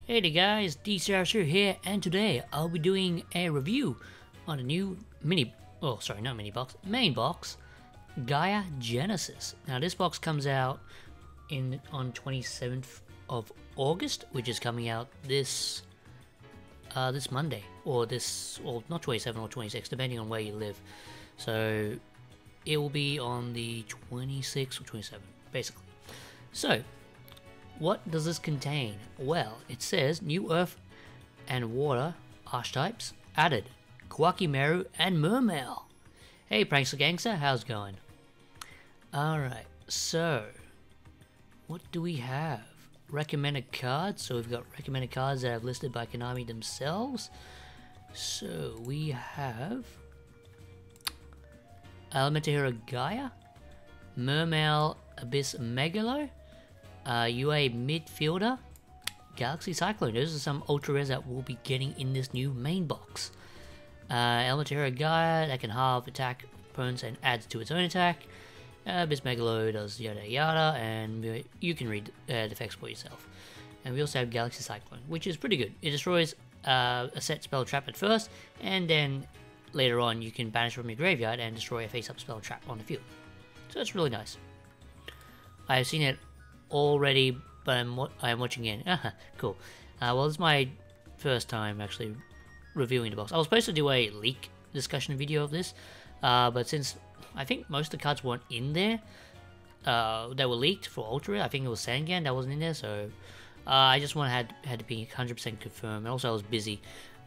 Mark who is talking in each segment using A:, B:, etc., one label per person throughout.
A: Hey there guys, DCRS here, and today I'll be doing a review on a new main box, Gaia Genesis. Now this box comes out on 27th of August, which is coming out this Monday, or not 27 or 26, depending on where you live. So it will be on the 26th or 27th, basically. So what does this contain? Well, it says new Earth and Water archetypes added, Quackimeru and Mermail. Hey Prankster Gangster, how's it going? Alright, so what do we have? Recommended cards. So we've got recommended cards that I've listed by Konami themselves. So we have Elemental Hero Gaia, Mermail Abyss Megalo, UA Midfielder, Galaxy Cyclone. Those are some ultra rares that we'll be getting in this new main box. Elemental Hero Gaia, that can halve attack opponents and adds to its own attack. Abyss Megalo does yada yada, and you can read the effects for yourself. And we also have Galaxy Cyclone, which is pretty good. It destroys a set spell trap at first, and then later on you can banish from your graveyard and destroy a face-up spell trap on the field. So that's really nice. I've seen it already, but I'm watching again. Cool. Well, it's my first time actually reviewing the box. I was supposed to do a leak discussion video of this, but since I think most of the cards weren't in there, they were leaked for Ultra Rare. I think it was Sangan that wasn't in there, so I just had to be 100% confirmed. And also I was busy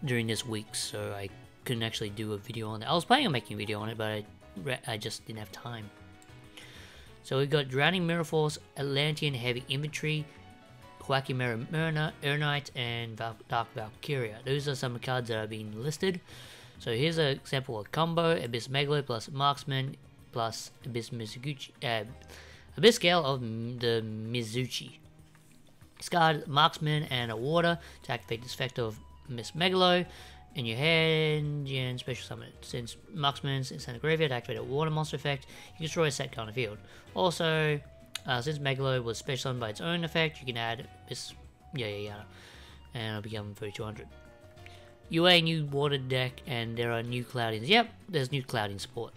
A: during this week, so I couldn't actually do a video on it. I was planning on making a video on it, but I just didn't have time. So we've got Drowning Mirror Force, Atlantean Heavy Infantry, Quackimeru Urnite, and Dark Valkyria. Those are some cards that are being listed. So here's an example of combo: Abyss Megalo plus Marksman plus Abyss Scale of the Mizuchi. Discard Marksman and a water to activate this effect of Abyss Megalo in your hand and special summon it. Since Marksman's inside the graveyard, activate a water monster effect, you can destroy a set card on the field. Also, since Megalo was special summoned by its own effect, you can add this and it'll become 3200. UA new water deck, and there are new cloudings. Yep, there's new clouding support.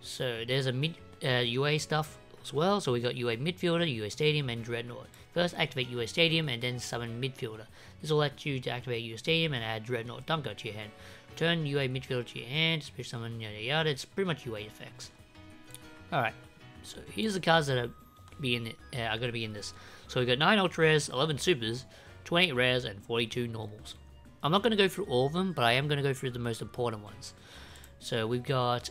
A: So there's a UA stuff as well. So we got UA Midfielder, UA Stadium, and Dreadnought. First activate UA Stadium and then summon Midfielder. This will let you to activate UA Stadium and add Dreadnought Dunker to your hand. Return UA Midfielder to your hand, special summon yada yada. It's pretty much UA effects. Alright, so here's the cards that are going to be in this. So we got 9 Ultra Rares, 11 Supers, 28 Rares, and 42 Normals. I'm not going to go through all of them, but I am going to go through the most important ones. So we've got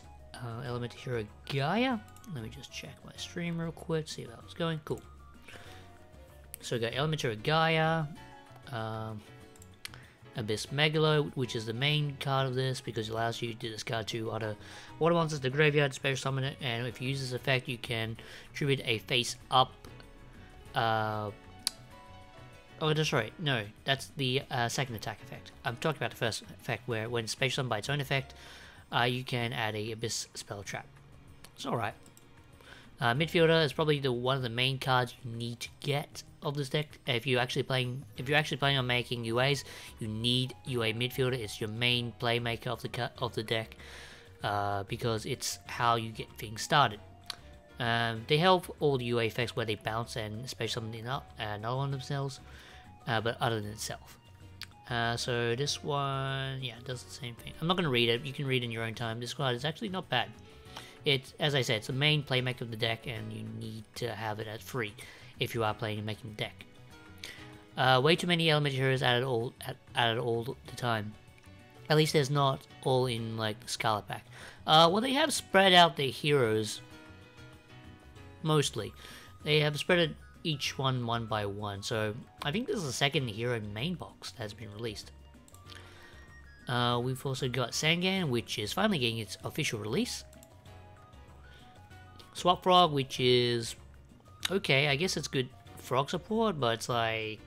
A: Elemental Hero Gaia. Let me just check my stream real quick, see how that was going. Cool. So we got Elemental Hero Gaia, Abyss Megalo, which is the main card of this because it allows you to discard 2 other water monsters to the graveyard, special summon it, and if you use this effect, you can tribute a face-up. Oh, that's right. No, that's the second attack effect. I'm talking about the first effect, where when special summoned by its own effect, you can add a Abyss spell trap. It's alright. Midfielder is probably one of the main cards you need to get of this deck. If you're actually planning on making UAs, you need UA Midfielder. It's your main playmaker of the deck because it's how you get things started. They help all the UA effects where they bounce and special summon another one themselves. But other than itself. So this one, yeah, does the same thing. I'm not going to read it. You can read in your own time. This card is actually not bad. It's, as I said, it's the main playmaker of the deck, and you need to have it at free if you are playing and making the deck. Way too many elemental heroes added all the time. At least there's not all in like the Scarlet pack. Well, they have spread out their heroes. Mostly, they have spread it each one by one. So I think this is the second hero main box that has been released. We've also got Sangan, which is finally getting its official release. Swap Frog, which is okay. I guess it's good frog support, but it's like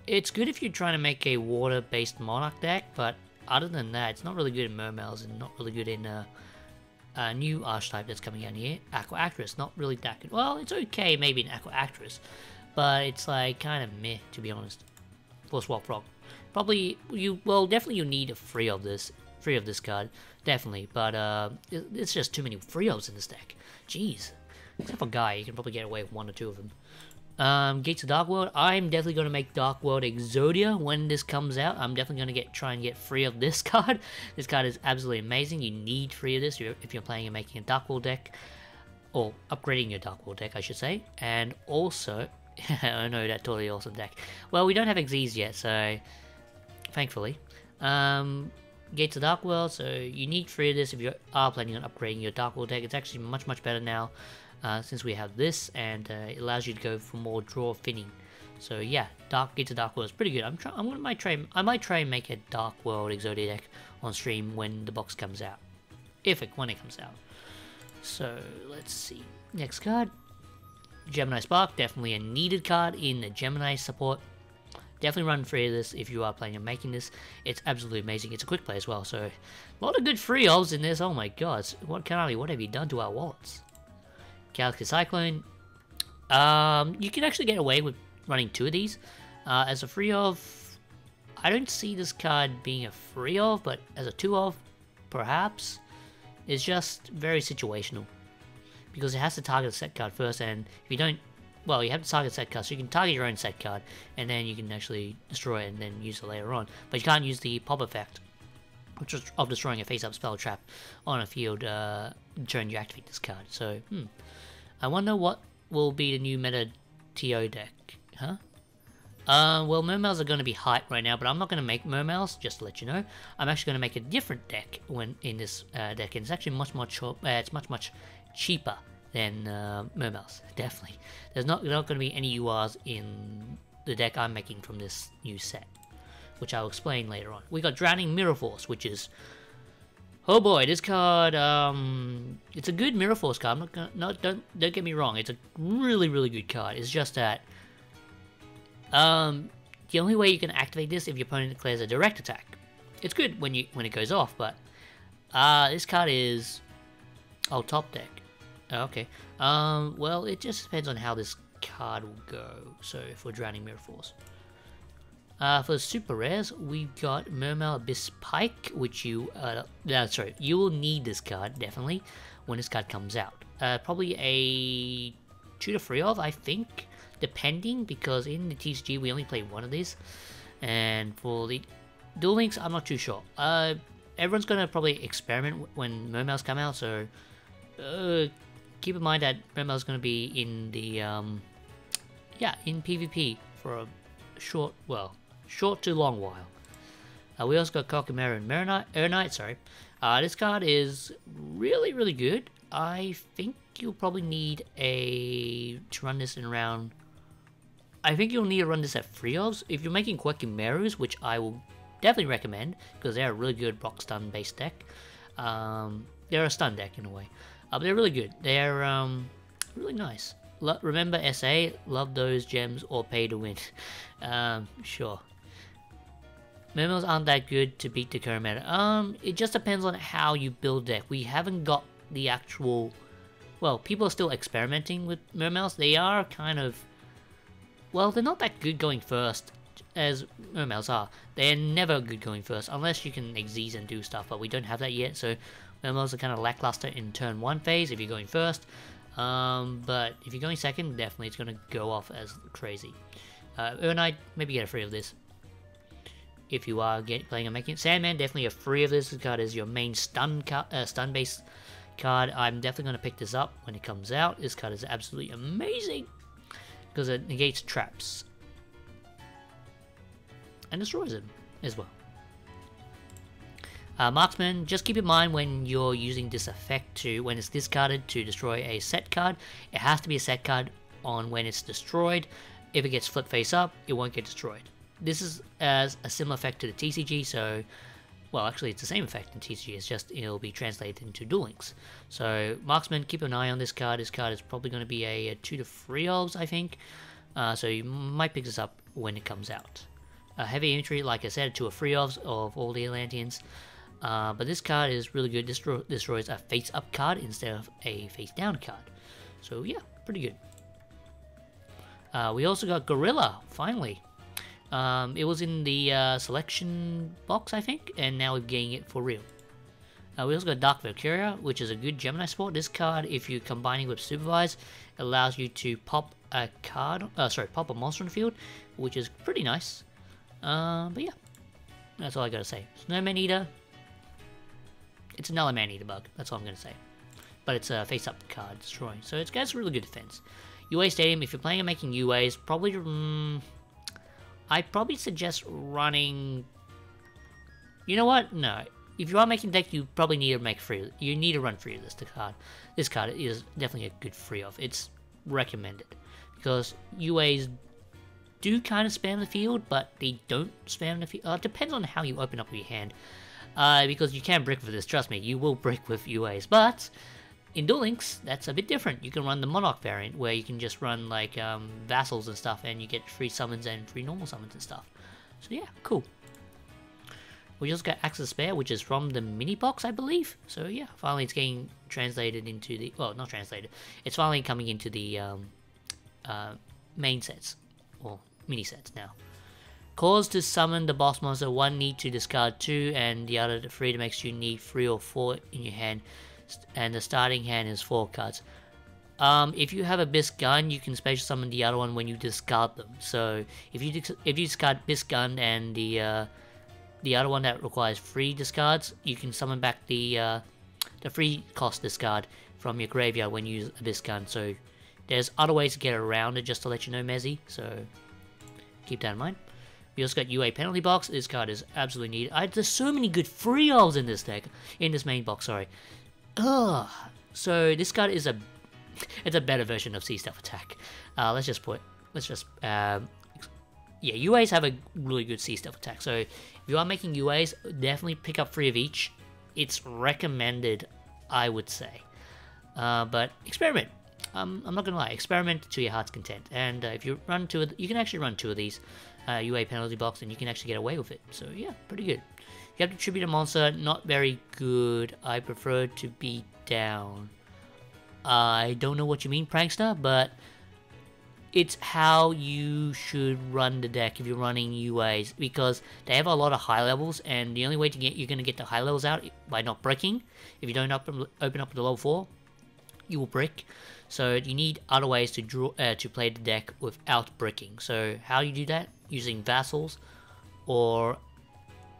A: it's good if you're trying to make a water-based Monarch deck. But other than that, it's not really good in Mermails and not really good in a new archetype that's coming out here, Aqua Actress. Not really that good. Well, it's okay maybe in Aqua Actress, but it's like kind of meh, to be honest. For Swap Frog, probably definitely you need a free of this card, definitely. But it's just too many free ofs in this deck. Jeez, except for Gaia, you can probably get away with 1 or 2 of them. Gates of Dark World. I'm definitely going to make Dark World Exodia when this comes out. I'm definitely going to try and get free of this card. This card is absolutely amazing. You need free of this if you're playing and making a Dark World deck, or upgrading your Dark World deck, I should say. And also, I know that totally awesome deck. Well, we don't have Xyz yet, so thankfully. Gates of Dark World. So you need free of this if you are planning on upgrading your Dark World deck. It's actually much better now. Since we have this, and it allows you to go for more draw thinning. So yeah, Gates of Dark World is pretty good. I might try and make a Dark World Exodia deck on stream when the box comes out, when it comes out. So let's see. Next card, Gemini Spark. Definitely a needed card in the Gemini support. Definitely run free of this if you are planning on making this. It's absolutely amazing. It's a quick play as well, so a lot of good free ofs in this. Oh my god, what have you done to our wallets? Galaxy Cyclone. You can actually get away with running 2 of these. As a free of, I don't see this card being a free of, but as a 2 of, perhaps. It's just very situational. Because it has to target a set card first, and if you don't, well, you have to target set card, so you can target your own set card, and then you can actually destroy it and then use it later on. But you can't use the pop effect, which is of destroying a face-up spell trap on a field turn you activate this card. So, I wonder what will be the new meta TO deck, huh? Well, Mermails are going to be hype right now, but I'm not going to make Mermails, just to let you know. I'm actually going to make a different deck when in this deck, and it's actually much cheaper than Mermails, definitely. There's not going to be any URs in the deck I'm making from this new set, which I'll explain later on. We got Drowning Mirror Force, which is, oh boy, this card, it's a good Mirror Force card. Don't get me wrong, it's a really good card. It's just that, the only way you can activate this if your opponent declares a direct attack. It's good when it goes off, but this card is, oh, top deck. Okay. Well, it just depends on how this card will go. So for Drowning Mirror Force. For the super rares, we've got Mermail Abyss Pike, which you will need this card, definitely, when this card comes out. Probably a 2 to 3 of, I think, depending, because in the TCG we only play 1 of these. And for the Duel Links, I'm not too sure. Everyone's going to probably experiment when Mermails come out, so keep in mind that Mermail's going to be in the, in PvP for a short to long while. We also got Kokomera and Ernite, this card is really good. I think you'll probably need to run this in around, I think you'll need to run this at 3 ofs. If you're making Kokomerus, which I will definitely recommend, because they're a really good rock stun based deck. They're a stun deck in a way. But they're really good. They're really nice. Remember SA, love those gems or pay to win. Sure. Mermails aren't that good to beat the current meta. It just depends on how you build deck. We haven't got the actual, well, people are still experimenting with Mermails. They are kind of, well, they're not that good going first as Mermails are. They're never good going first unless you can Xyz and do stuff, but we don't have that yet, so Mermails are kind of lackluster in turn 1 phase if you're going first. But if you're going second, definitely it's going to go off as crazy. Ernite, maybe get a free of this. If you are playing and making it. Sandman, definitely a free of this. This card is your main stun-based card. I'm definitely going to pick this up when it comes out. This card is absolutely amazing because it negates traps and destroys them as well. Marksman, just keep in mind when you're using this effect when it's discarded to destroy a set card, it has to be a set card on when it's destroyed. If it gets flipped face up, it won't get destroyed. This is as a similar effect to the TCG, so, well, actually it's the same effect in TCG, it's just it'll be translated into Duel Links. So, Marksman, keep an eye on this card. This card is probably going to be a 2 to 3 ofs, I think. So you might pick this up when it comes out. Heavy Infantry, like I said, 2 or 3 ofs of all the Atlanteans. But this card is really good. This destroys a face-up card instead of a face-down card. So yeah, pretty good. We also got Gorilla, finally. It was in the selection box, I think, and now we're getting it for real. We also got Dark Valkyria, which is a good Gemini sport. This card, if you're combining with Supervise, allows you to pop a card, pop a monster on the field, which is pretty nice. But yeah, that's all I gotta say. Snowman Eater, it's another Man-Eater bug, that's all I'm gonna say. But it's a face-up card, destroy, so it's got really good defense. UA Stadium, if you're planning on making UAs, probably, I'd probably suggest running, you know what, no. If you are making deck, you probably need to make free. You need to run free of this card. This card is definitely a good free of. It's recommended because UAs do kind of spam the field, but they don't spam the field. It depends on how you open up your hand. Because you can brick with this. Trust me, you will brick with UAs. But in Duel Links, that's a bit different. You can run the Monarch variant where you can just run like vassals and stuff, and you get free summons and free normal summons and stuff. So yeah, cool. We just got Access Spare, which is from the mini box, I believe. So yeah, finally it's getting translated into the... Well, not translated. It's finally coming into the main sets. Or mini sets now. Cause to summon the boss monster, one need to discard 2, and the other 3 makes you need 3 or 4 in your hand. And the starting hand is 4 cards. If you have a Bisque Gun, you can special summon the other one when you discard them. So if you discard Bisque Gun and the other one that requires 3 discards, you can summon back the free cost discard from your graveyard when you use a Bisque Gun. So there's other ways to get around it, just to let you know, Mezzy. So keep that in mind. We also got UA Penalty Box. This card is absolutely needed. There's so many good free rolls in this deck, in this main box. Sorry. Ugh. So this card is it's a better version of Sea Stealth Attack. Yeah, UAs have a really good Sea Stealth Attack, so if you are making UAs, definitely pick up 3 of each. It's recommended, I would say. But experiment. I'm not gonna lie, experiment to your heart's content. And if you run 2 you can actually run 2 of these UA Penalty Box, and you can actually get away with it. So yeah, pretty good. You have to tribute a monster, not very good. I prefer to be down. I don't know what you mean, Prankster, but it's how you should run the deck if you're running UAs, because they have a lot of high levels, and the only way you're going to get the high levels out by not bricking. If you don't open up the level 4, you will brick. So you need other ways to play the deck without bricking. So how do you do that? Using vassals or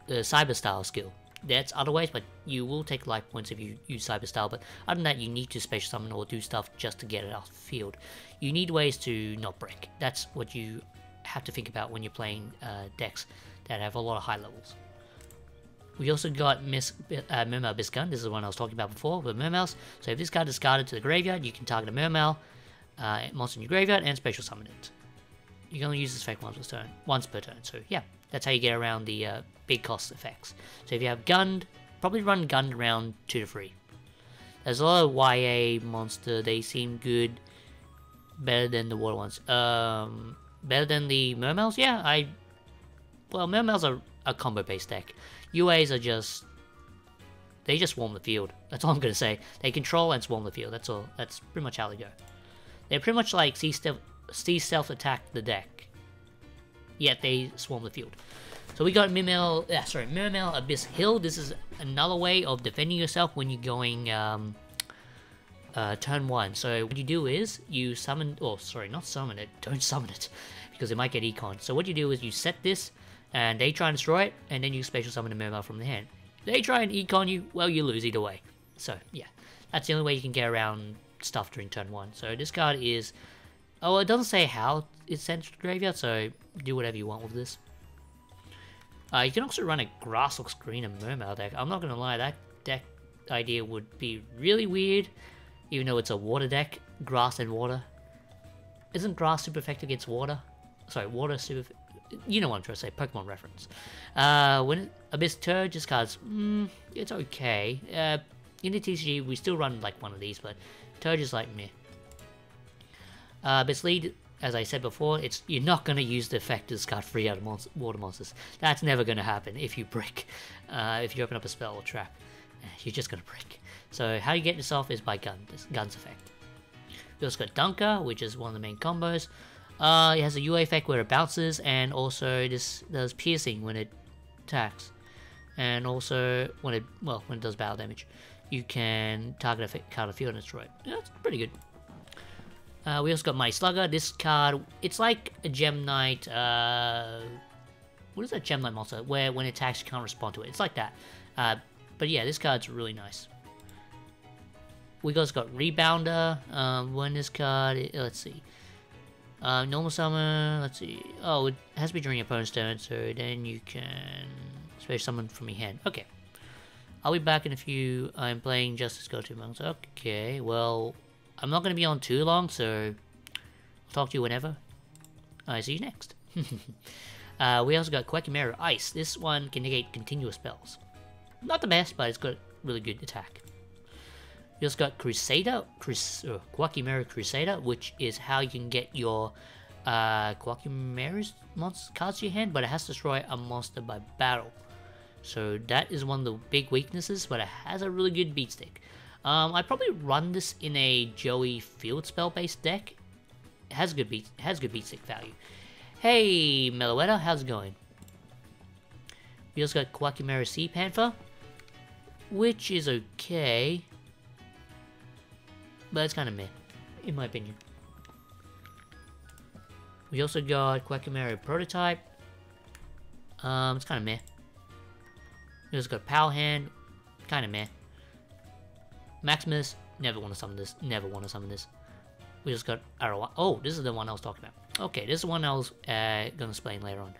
A: the Cyber Style skill. That's other ways, but you will take life points if you use Cyber Style. But other than that, you need to special summon or do stuff just to get it off the field. You need ways to not brick. That's what you have to think about when you're playing decks that have a lot of high levels. We also got Mermail Bisque Gun. This is the one I was talking about before with Mermails. So if this card is discarded to the graveyard, you can target a Mermail monster in your graveyard and special summon it. You can only use this effect once per turn. So yeah, that's how you get around the big cost effects. So if you have Gunned, probably run Gunned around 2 to 3. There's a lot of YA monster. They seem good. Better than the water ones. Better than the Mermails? Yeah, well, Mermails are a combo-based deck. UAs are just... They just swarm the field. That's all I'm gonna say. They control and swarm the field. That's all. That's pretty much how they go. They're pretty much like Sea Stealth Attack the deck. Yet they swarm the field. So we got Mermail Abyss Hill. This is another way of defending yourself when you're going turn 1. So what you do is you summon, not summon it, don't summon it, because it might get econ. So what you do is you set this, and they try and destroy it, and then you special summon a Mermail from the hand. They try and econ you, well, you lose either way. So yeah, that's the only way you can get around stuff during turn 1. So this card is, it doesn't say how it's sent to the graveyard, so do whatever you want with this. You can also run a Grasshawk's Green and Mermail deck. I'm not gonna lie, that deck idea would be really weird, even though it's a water deck, grass and water. Isn't grass super effective against water? Sorry, water super... You know what I'm trying to say, Pokemon reference. When Abyss Turd just cards, it's okay. In the TCG, we still run like one of these, but Turd is like meh. Abyss Lead, as I said before, you're not going to use the effect to discard 3 out of water monsters. That's never going to happen if you brick. If you open up a spell or trap, you're just going to brick. So how you get this off is by Guns effect. We also got Dunker, which is one of the main combos. It has a UA effect where it bounces, and also this does piercing when it attacks. And also, when it does battle damage, you can target a card of field and destroy it. Yeah, that's pretty good. We also got Mighty Slugger. This card, it's like a Gem Knight, what is that Gem Knight monster? Where when it attacks you can't respond to it. It's like that. But yeah, this card's really nice. We also got Rebounder. When this card, let's see. Normal summon, let's see. Oh, it has to be during your opponent's turn, so then you can special summon from your hand. Okay. I'll be back in a few. I'm playing Justice Go-To Monks. Okay, well, I'm not going to be on too long, so I'll talk to you whenever. I see you next. We also got Quackimera Ice. This one can negate continuous spells. Not the best, but it's got really good attack. We also got Quackimera Crusader, which is how you can get your Quackimera's cards to your hand, but it has to destroy a monster by battle. So that is one of the big weaknesses, but it has a really good beat stick. I'd probably run this in a Joey field spell based deck. It has good beat stick value. Hey Meloetta, how's it going? We also got Quackimera Sea Panther, which is okay, but it's kind of meh, in my opinion. We also got Quackimera Prototype. It's kind of meh. We also got Power Hand, kind of meh. Maximus, never want to summon this. Never want to summon this. We just got Arrow. Oh, this is the one I was talking about. Okay, this is the one I was going to explain later on.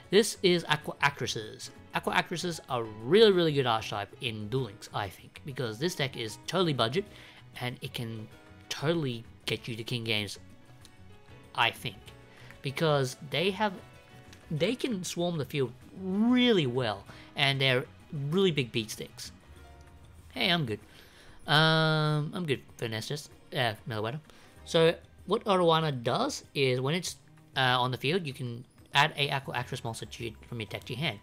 A: This is Aqua Actresses. Aqua Actresses are really, really good archetype in Duel Links, I think, because this deck is totally budget, and it can totally get you to King games, I think, because they can swarm the field really well, and they're really big beat sticks. Hey, I'm good. I'm good for Nestus, Meloetta. So what Arowana does is when it's on the field, you can add a Aqua Actress monster from your deck to your hand.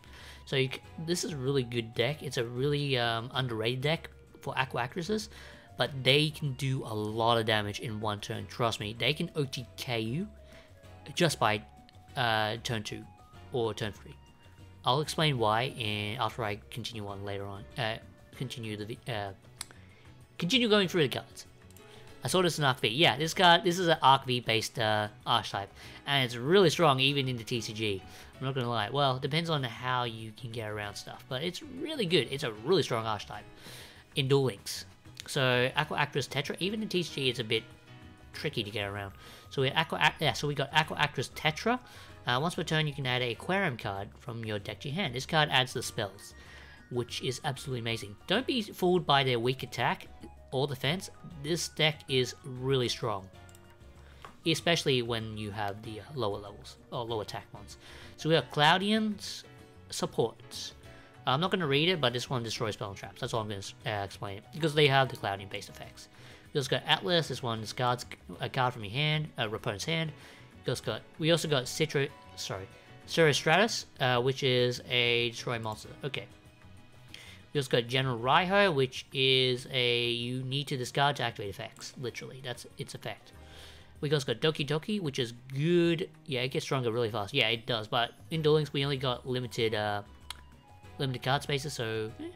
A: So this is a really good deck. It's a really underrated deck for Aqua Actresses, but they can do a lot of damage in one turn. Trust me, they can OTK you just by turn 2 or turn 3. I'll explain why after I continue on later on. Continue going through the cards. I saw this in Arc V. Yeah, this is an Arc V based archetype, and it's really strong even in the TCG. I'm not gonna lie. Well, it depends on how you can get around stuff, but it's really good. It's a really strong archetype in Duel Links. So Aqua Actress Tetra, even in TCG, it's a bit tricky to get around. So we got Aqua Actress Tetra. Once per turn, you can add a Aquarium card from your deck to your hand. This card adds the spells, which is absolutely amazing. Don't be fooled by their weak attack or defense. This deck is really strong, especially when you have the lower levels or low attack ones. So we have Cloudian's Supports. I'm not going to read it, but this one destroys spell and traps. That's all I'm going to explain it, because they have the Cloudian based effects. We also got Atlas. This one discards a card from your hand, opponent's hand. We also got Cirrostratus, which is a destroy monster. Okay. We also got General Raiho, which is you need to discard to activate effects. Literally, that's its effect. We also got Doki Doki, which is good. Yeah, it gets stronger really fast. Yeah, it does. But in Duel Links, we only got limited card spaces, so we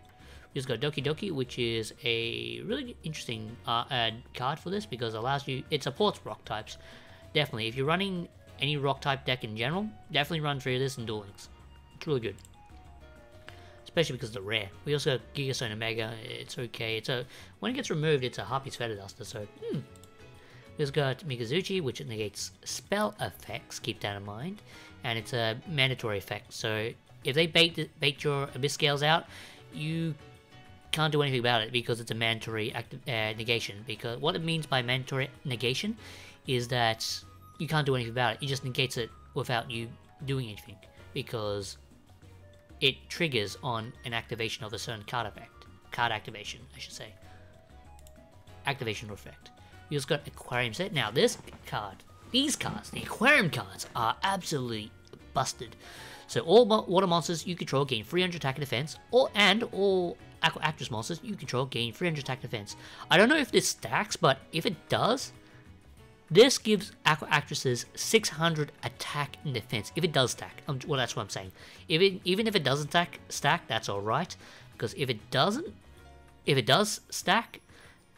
A: just got Doki Doki, which is a really interesting card for this because it allows you. It supports rock types. Definitely, if you're running any rock type deck in general, definitely run through this in Duel Links. It's really good. Especially because they're rare. We also got GIGASTONE Omega. It's okay. When it gets removed, it's a Harpy's Feather Duster. So, we also got Mikazuchi, which negates spell effects. Keep that in mind, and it's a mandatory effect. So, if they bait your Abyss Scales out, you can't do anything about it because it's a mandatory negation. Because what it means by mandatory negation is that you can't do anything about it. It just negates it without you doing anything because it triggers on an activation of a certain card effect. Card activation, I should say. Activation or effect. We also got Aquarium set. Now these cards, the Aquarium cards, are absolutely busted. So all water monsters you control gain 300 attack and defense, all Aqua Actress monsters you control gain 300 attack and defense. I don't know if this stacks, but if it does, This gives Aqua Actresses 600 attack and defense, if it does stack. Well, that's what I'm saying. Even if it doesn't stack, that's alright. Because if it does stack,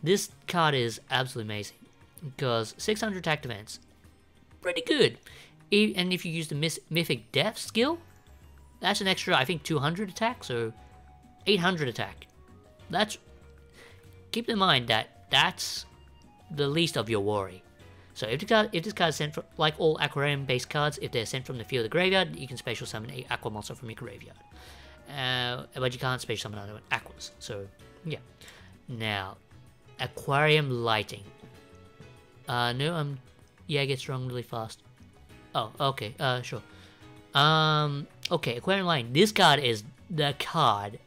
A: this card is absolutely amazing. Because 600 attack defense, pretty good. And if you use the Mythic Death skill, that's an extra, I think, 200 attack, so 800 attack. Keep in mind that that's the least of your worry. So if this card is sent from, like all Aquarium based cards, if they're sent from the field of the graveyard, you can special summon a Aqua monster from your graveyard. But you can't special summon other Aquas. So yeah. Now, Aquarium Lighting. Yeah, it gets strong really fast. Oh, okay, sure. Okay, Aquarium Lighting. This card is the card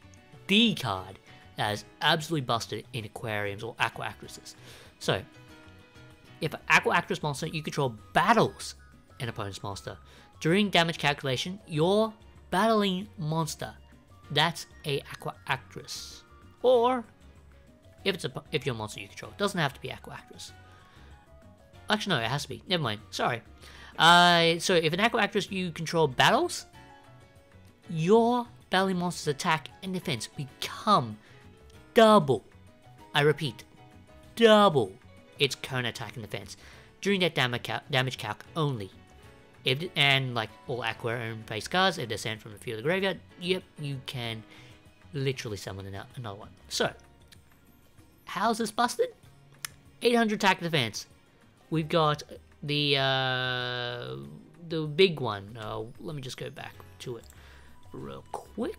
A: that is absolutely busted in Aquariums or Aqua Actresses. So, if an Aqua Actress monster you control battles an opponent's monster, during damage calculation, your battling monster, that's a Aqua Actress. Or, if your monster you control, it doesn't have to be Aqua Actress. Actually, no, it has to be. Never mind. Sorry. So if an Aqua Actress you control battles, your battling monster's attack and defense become double. I repeat, double its current attack and defense during that damage calc only. And like all Aquarium based cards, if they're sent from the field of the graveyard, yep, you can literally summon another one. So, how's this busted? 800 attack and defense. We've got the big one. Let me just go back to it real quick.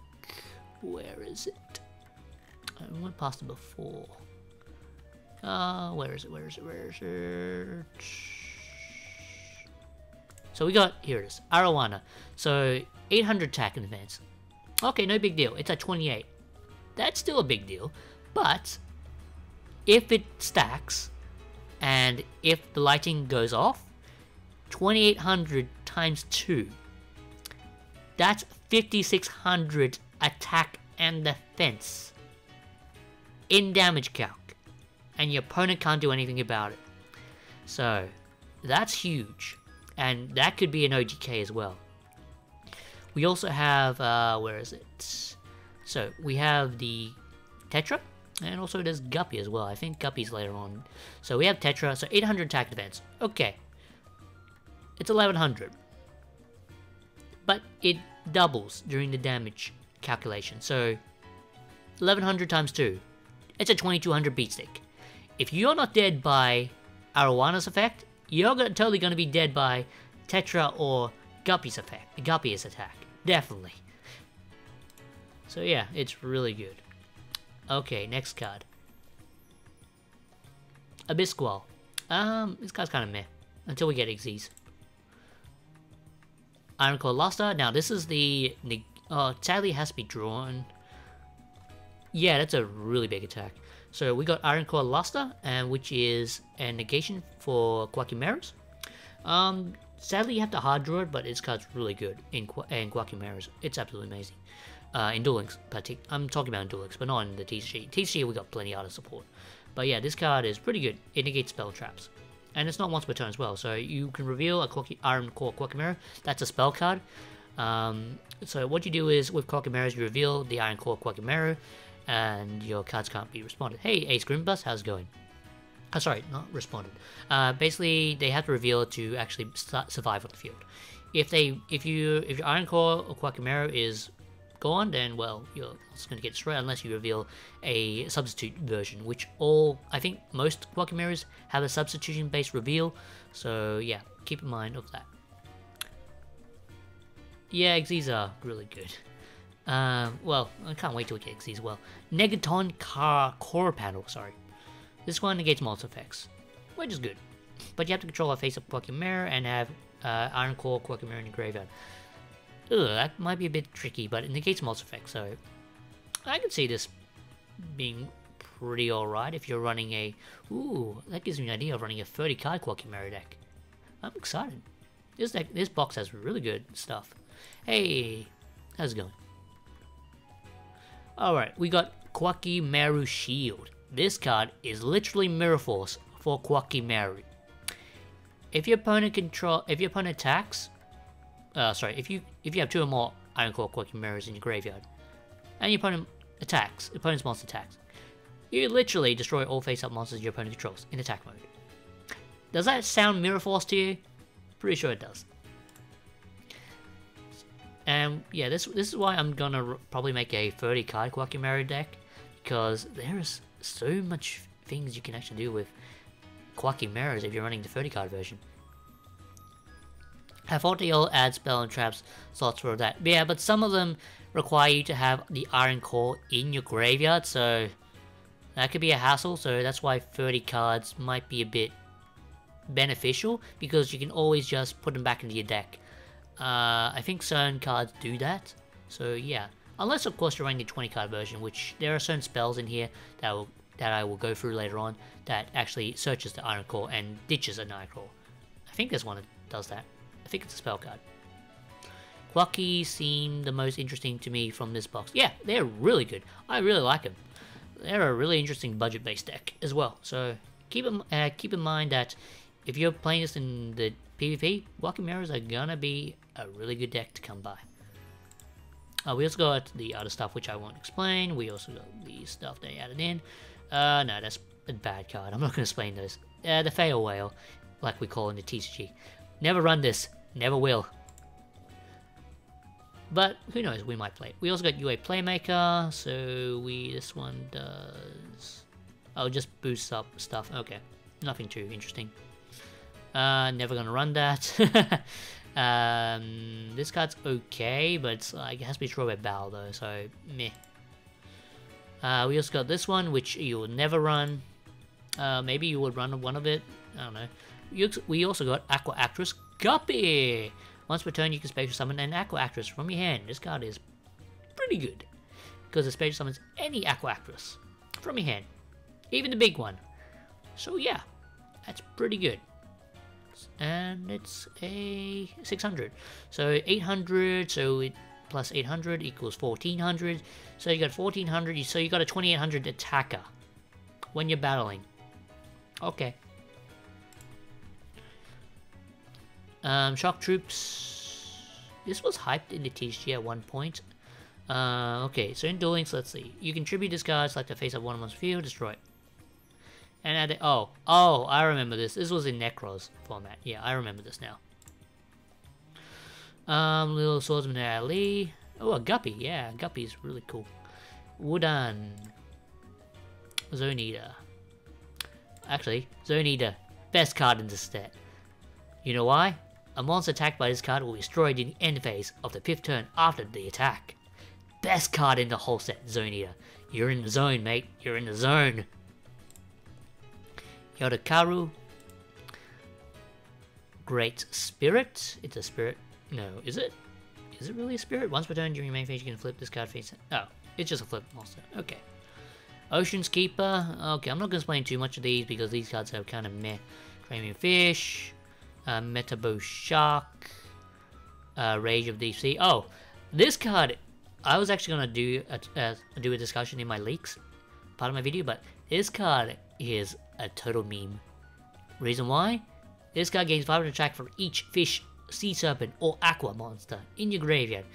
A: Where is it? I went past it before. Where is it? So we got, here it is, Arowana. So 800 attack and defense. Okay, no big deal. It's at 28. That's still a big deal. But if it stacks and if the lighting goes off, 2800 times 2. That's 5600 attack and defense in damage calc. And your opponent can't do anything about it. So, that's huge. And that could be an OGK as well. We also have, where is it? So, we have the Tetra, and also there's Guppy as well. I think Guppy's later on. So, we have Tetra, so 800 attack defense. Okay. It's 1100. But it doubles during the damage calculation. So, 1100 times 2. It's a 2200 beat stick. If you're not dead by Arowana's effect, you're totally going to be dead by Tetra or Guppy's effect. Guppy's attack. Definitely. So yeah, it's really good. Okay, next card. Abyss Squall. This card's kind of meh. Until we get Xyz. Iron Core Luster. Now this is the... sadly it has to be drawn. Yeah, that's a really big attack. So we got Iron Core Luster, which is a negation for Quakimeras. Sadly you have to hard draw it, but this card's really good in Quakimeras. It's absolutely amazing. In Duel Links, I'm talking about in Duel Links, but not in the TCG. TCG we got plenty of other support. But yeah, this card is pretty good. It negates spell traps. And it's not once per turn as well, so you can reveal a Iron Core Quakimera. That's a spell card. So what you do is, with Quakimeras, you reveal the Iron Core Quakimera, and your cards can't be responded. Hey, Ace Grimbus, how's it going? Oh, sorry, not responded. Basically, they have to reveal it to actually survive on the field. If your Iron Core or Quackimera is gone, then well, you're just going to get destroyed unless you reveal a substitute version, which I think most Quackimeras have a substitution-based reveal. So yeah, keep in mind of that. Yeah, Xyz are really good. Well, I can't wait till we get Xyz as well. Negaton Core Panel, sorry. This one negates multi effects, which is good. But you have to control a face-up Quackimera and have Iron Core Quackimera in your graveyard. Ugh, that might be a bit tricky, but it negates multi effects, so I could see this being pretty alright if you're running a... Ooh, that gives me an idea of running a 30-card Quackimera deck. I'm excited. This box has really good stuff. Hey, how's it going? Alright, we got Quackimera Shield. This card is literally Mirror Force for Quackimera. if your opponent attacks, sorry, if you have 2 or more Iron Core Quirky Mirrors in your graveyard, and your opponent's monster attacks, you literally destroy all face-up monsters your opponent controls in attack mode. Does that sound Mirror Force to you? Pretty sure it does. And yeah, this is why I'm gonna probably make a 30 card Quirky Mirror deck, because there is so much things you can actually do with Quirky Mirrors if you're running the 30 card version. Have 40 all add spell and traps slots for that. Yeah, but some of them require you to have the Iron Core in your graveyard, so that could be a hassle. So that's why 30 cards might be a bit beneficial, because you can always just put them back into your deck. I think certain cards do that, so yeah. Unless of course you're running the 20 card version, which there are certain spells in here that I will go through later on that actually searches the Iron Core and ditches an Iron Core. I think there's one that does that. I think it's a spell card. Quirky seem the most interesting to me from this box. Yeah, they're really good. I really like them. They're a really interesting budget-based deck as well. So keep in mind that if you're playing this in the PvP, Quirky Mirrors are gonna be a really good deck to come by. We also got the other stuff which I won't explain. We also got the stuff they added in. No, that's a bad card. I'm not gonna explain those. The Fail Whale, like we call in the TCG. Never run this. Never will. But who knows, we might play it. We also got UA Playmaker, so this one does... Oh, just boosts up stuff. Okay, nothing too interesting. Never gonna run that. This card's okay, but it's like, it has to be destroyed by battle though, so meh. We also got this one, which you will never run. Maybe you would run one of it. I don't know. We also got Aqua Actress Guppy. Once per turn, you can special summon an Aqua Actress from your hand. This card is pretty good, because it special summons any Aqua Actress from your hand, even the big one. So yeah, that's pretty good. And it's a 600. So 800, so it plus 800 equals 1400. So you got 1400, so you got a 2800 attacker when you're battling. Okay. Shock Troops. This was hyped in the TCG at one point. Okay, so in Duel Links, let's see. You can tribute this card, select the face of one of one's field, destroy it. And add it. Oh, I remember this. This was in Necros format. Yeah, I remember this now. Little Swordsman Ali. Oh, a Guppy. Yeah, Guppy is really cool. Woodan. Zone Eater. Actually, Zone Eater, best card in this set. You know why? A monster attacked by this card will be destroyed in the end phase of the 5th turn after the attack. Best card in the whole set, Zone Eater. You're in the zone, mate. You're in the zone. Yodakaru. Great Spirit. It's a spirit. No, is it? Is it really a spirit? Once per turn during your main phase, you can flip this card face. Oh, it's just a flip monster. Okay. Ocean's Keeper. Okay, I'm not going to explain too much of these because these cards are kind of meh. Cranium Fish. Metabo Shark. Rage of Deep Sea. Oh, this card, I was actually going to do a discussion in my leaks part of my video, but this card is a total meme. Reason why? This card gains 500 attack for each fish, sea serpent, or aqua monster in your graveyard.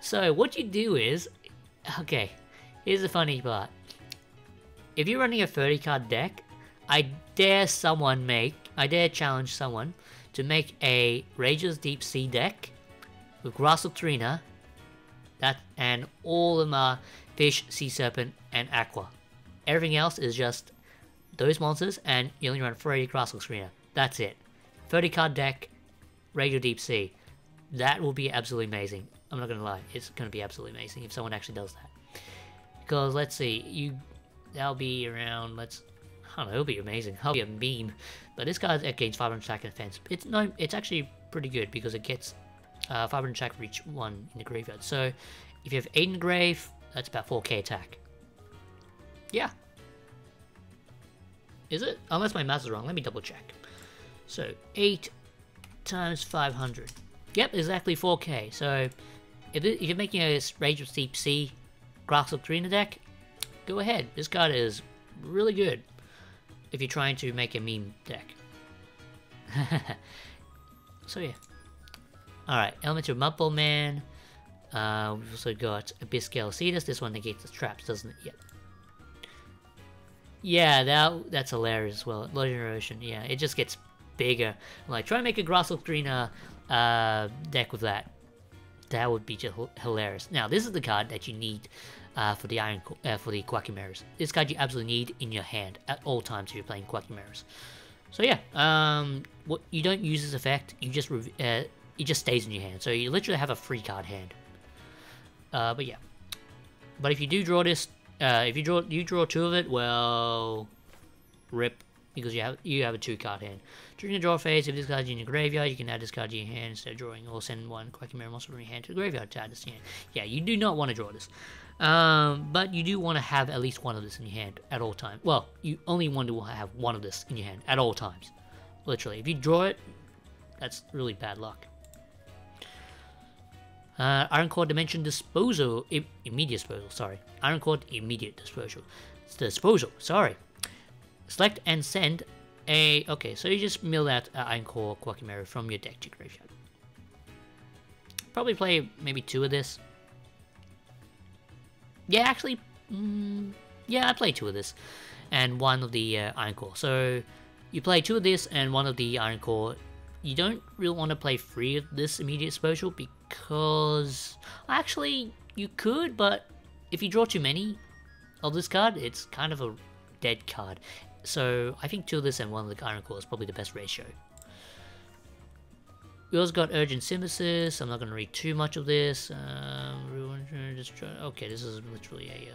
A: So what you do is, okay, here's the funny part. If you're running a 30 card deck, I dare challenge someone to make a Rage's Deep Sea deck with Grass Trina, and all of them are fish, sea serpent, and aqua. Everything else is just those monsters, and you only run 30 Grass Trina. That's it. 30 card deck, Radio Deep Sea. That will be absolutely amazing. I'm not gonna lie, it's gonna be absolutely amazing if someone actually does that. Because let's see, that'll be around, I don't know, it'll be amazing. It'll be a meme. But this card gains 500 attack and defense. It's actually pretty good because it gets 500 attack for each one in the graveyard. So if you have 8 in the grave, that's about 4k attack. Yeah. Is it? Unless my math is wrong, let me double check. So 8 times 500. Yep, exactly 4k. So if you're making a Rage of Deep Sea Grass Trina deck, go ahead. This card is really good if you're trying to make a meme deck. So yeah. Alright, Elemental Mudball Man. We've also got Abyss Galcetus. This one negates the traps, doesn't it? Yep. Yeah, that's hilarious as well. Legendary Ocean, yeah, it just gets bigger. Like, try and make a Grasslook Green deck with that. That would be just hilarious. Now, this is the card that you need for the Quackimeras. This card you absolutely need in your hand at all times if you're playing Quackimeras. So yeah, what you don't use this effect. You just it just stays in your hand. So you literally have a free card hand. But yeah, but if you do draw this, if you draw two of it, well, rip, because you have a 2-card hand. During the draw phase, if this card's in your graveyard, you can add this card to your hand instead of drawing, or send one Quackimera monster from your hand to the graveyard to add this to your hand. Yeah, you do not want to draw this, but you do want to have at least one of this in your hand at all times. Well, you only want to have one of this in your hand at all times. Literally, if you draw it, that's really bad luck. Iron Core Dimension Disposal, Immediate Disposal, sorry. Iron Core Immediate Disposal, sorry. Select and send a, okay, so you just mill that Iron Core Quackimera from your deck to graveyard. Probably play maybe 2 of this. Yeah, actually, yeah, I play 2 of this. And 1 of the Iron Core. So, you play 2 of this and 1 of the Iron Core. You don't really want to play 3 of this Immediate Disposal because... Actually, you could, but if you draw too many of this card, it's kind of a dead card. So, I think 2 of this and 1 of the Iron Core is probably the best ratio. We also got Urgent Synthesis. I'm not going to read too much of this. Okay, this is literally a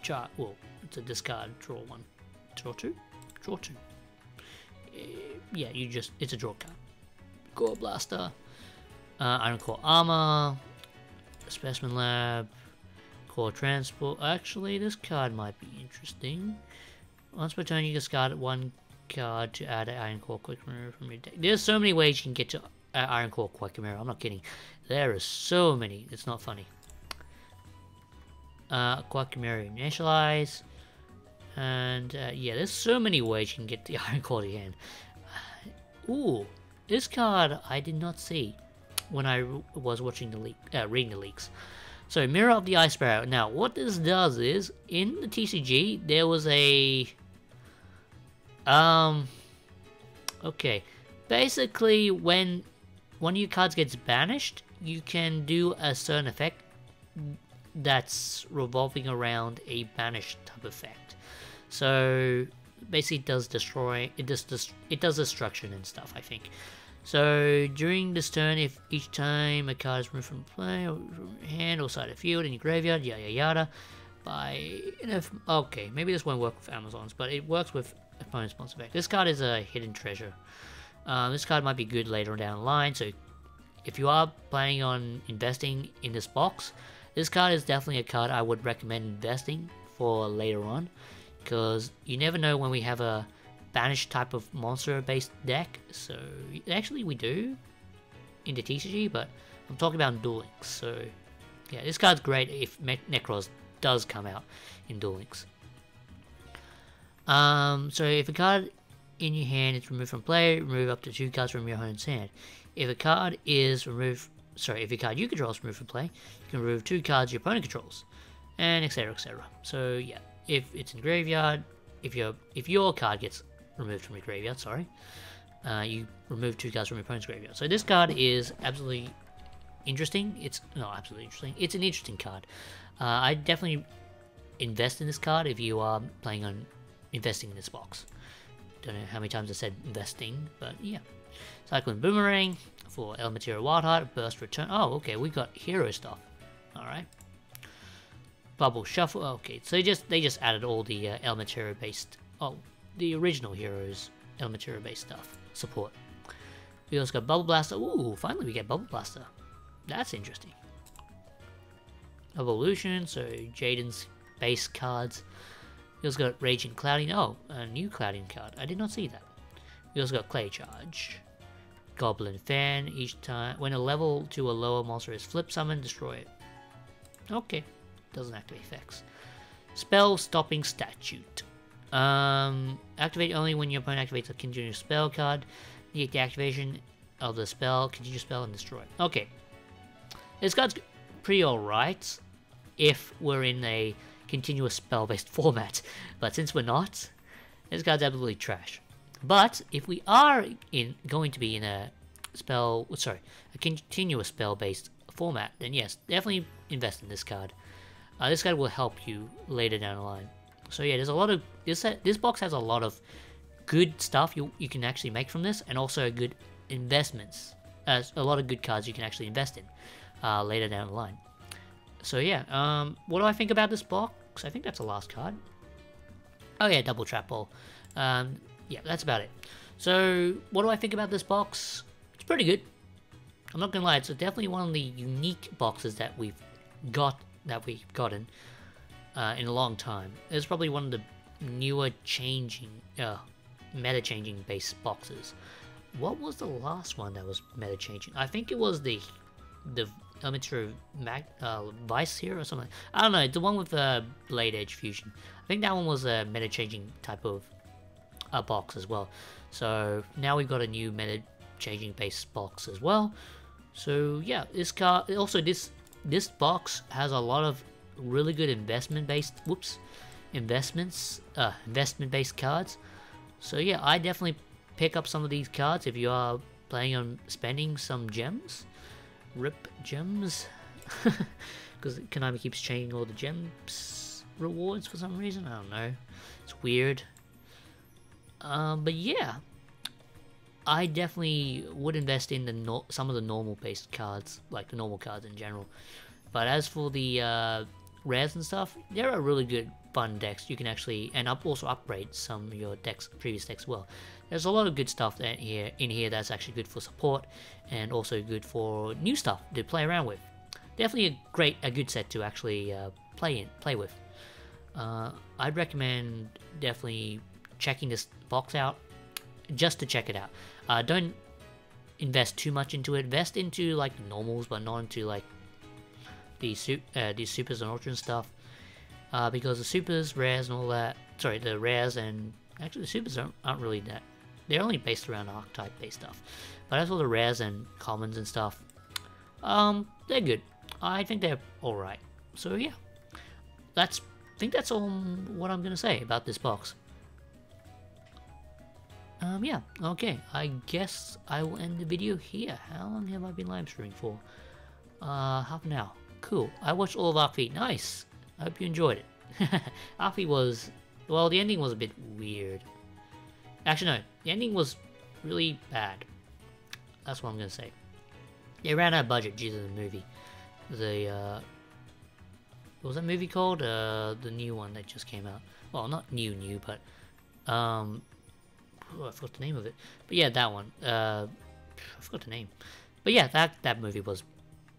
A: chart. Well, it's a discard. Draw 1. Draw 2? Draw 2. Yeah, it's a draw card. Core Blaster. Iron Core Armor. Specimen Lab. Core Transport. Actually, this card might be interesting. Once per turn, you can discard 1 card to add an Iron Core Quackimera from your deck. There's so many ways you can get to Iron Core Quackimera. I'm not kidding. There are so many. It's not funny. Quackimera Initialize. And yeah, there's so many ways you can get the Iron Core to your hand. Ooh, this card I did not see when I was watching the leak, reading the leaks. So, Mirror of the Ice Sparrow. Now, what this does is, in the TCG, there was a... Okay. Basically, when one of your cards gets banished, you can do a certain effect that's revolving around a banished type effect. So, basically it does destroy... It does destruction and stuff, I think. So, during this turn, if each time a card is removed from play, or from your hand, or side of the field, in your graveyard, yada yada, okay, maybe this won't work with Amazons, but it works with opponent's monster effect. This card is a hidden treasure. This card might be good later down the line, so if you are planning on investing in this box, this card is definitely a card I would recommend investing for later on, because you never know when we have a banished type of monster based deck. So actually we do in the TCG, but I'm talking about in Duel Links. So yeah, this card's great if Necros does come out in Duel Links. So if a card in your hand is removed from play, remove up to 2 cards from your opponent's hand. If a card is removed, if a card you control is removed from play, you can remove 2 cards your opponent controls, and etc, etc. So yeah, if it's in graveyard, if your card gets removed from your graveyard, you remove 2 cards from your opponent's graveyard. So this card is absolutely interesting. It's not absolutely interesting. It's an interesting card. I definitely invest in this card if you are planning on investing in this box. Don't know how many times I said investing, but yeah. Cyclone Boomerang for Elemental Wildheart, Burst Return. Oh, okay, we got hero stuff. Alright. Bubble Shuffle. Okay, so they just added all the Elemental based. Oh, the original heroes, Elemental based stuff. Support. We also got Bubble Blaster. Ooh, finally we get Bubble Blaster. That's interesting. Evolution, so Jaden's base cards. We also got Raging Clouding. Oh, a new Clouding card. I did not see that. We also got Clay Charge. Goblin Fan. Each time when a level to a lower monster is flip summoned, destroy it. Okay. Doesn't activate effects. Spell Stopping Statute. Activate only when your opponent activates a continuous spell card. Negate the activation of the spell, continue spell, and destroy. Okay. This card's pretty alright if we're in a continuous spell-based format. But since we're not, this card's absolutely trash. But if we are going to be in a continuous spell-based format, then yes, definitely invest in this card. This card will help you later down the line. So yeah, there's a lot of this box has a lot of good stuff you can actually make from this, and also good investments. A lot of good cards you can actually invest in later down the line. So yeah, what do I think about this box? I think that's the last card. Oh yeah, double trap ball. Yeah, that's about it. So what do I think about this box? It's pretty good. I'm not gonna lie, it's definitely one of the unique boxes that we've gotten in a long time. It's probably one of the newer meta changing based boxes. What was the last one that was meta changing? I think it was the Elemental Vice here or something. I don't know, the one with Blade Edge Fusion. I think that one was a meta changing type of box as well. So now we've got a new meta changing based box as well. So yeah, this card also this box has a lot of really good investment based cards. So yeah, I definitely pick up some of these cards if you are planning on spending some gems. Rip gems. Because Konami keeps changing all the gems rewards for some reason. I don't know. It's weird. But yeah, I definitely would invest in some of the normal based cards, like the normal cards in general. But as for the rares and stuff, there are really good fun decks you can actually, and also upgrade some of your previous decks as well. There's a lot of good stuff in here that's actually good for support, and also good for new stuff to play around with. Definitely a good set to actually play with. I'd recommend definitely checking this box out, just to check it out. Don't invest too much into it. Invest into like the normals, but not into like these supers and ultra and stuff. Because the supers, rares, and all that. Sorry, the rares and actually the supers aren't really that. They're only based around archetype based stuff. But as for the rares and commons and stuff, they're good. I think they're alright. So yeah, I think that's all what I'm gonna say about this box. Yeah, okay, I guess I will end the video here. How long have I been live streaming for? Half an hour. Cool. I watched all of Arc V. Nice. I hope you enjoyed it. Arc V was, well, the ending was a bit weird. Actually, no, the ending was really bad. That's what I'm gonna say. They ran out of budget due to the movie. What was that movie called? The new one that just came out. Well, not new, but I forgot the name of it. But yeah, that one. I forgot the name. But yeah, that movie was.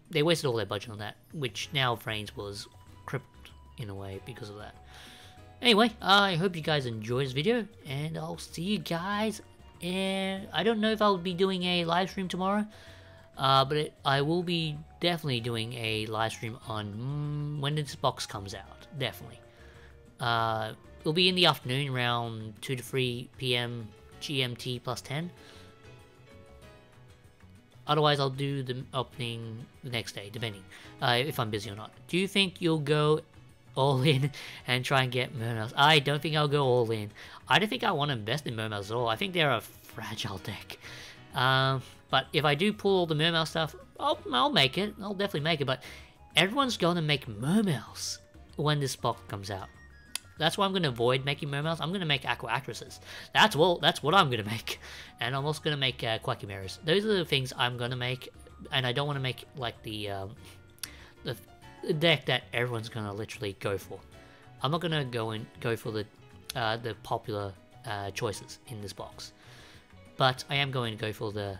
A: They wasted all their budget on that, which now Frames was crippled in a way because of that. Anyway, I hope you guys enjoyed this video, and I'll see you guys. And I don't know if I'll be doing a live stream tomorrow, but I will be definitely doing a live stream on when this box comes out. Definitely. It'll be in the afternoon, around 2 to 3 p.m. GMT plus 10. Otherwise, I'll do the opening the next day, depending if I'm busy or not. Do you think you'll go all in and try and get Mermails? I don't think I'll go all in. I don't think I want to invest in Mermails at all. I think they're a fragile deck. But if I do pull all the Mermail stuff, I'll make it. I'll definitely make it. But everyone's going to make Mermails when this box comes out. That's why I'm going to avoid making Mermails. I'm going to make Aqua Actresses. That's what I'm going to make. And I'm also going to make Quackimaras. Those are the things I'm going to make. And I don't want to make like the deck that everyone's going to literally go for. I'm not going to go for the popular choices in this box. But I am going to go for the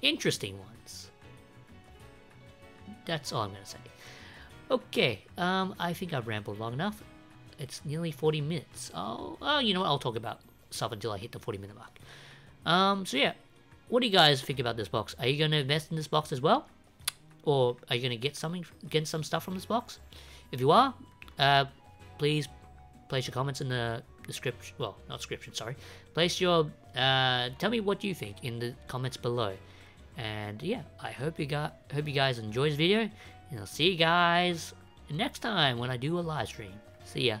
A: interesting ones. That's all I'm going to say. Okay, I think I've rambled long enough. It's nearly 40 minutes. Oh, you know what? I'll talk about stuff until I hit the 40-minute mark. So yeah, what do you guys think about this box? Are you going to invest in this box as well? Or are you going to get some stuff from this box? If you are, please place your comments in the description, well, not description, sorry. Place your, tell me what you think in the comments below. And yeah, I hope you guys enjoyed this video, and I'll see you guys next time when I do a live stream. See ya.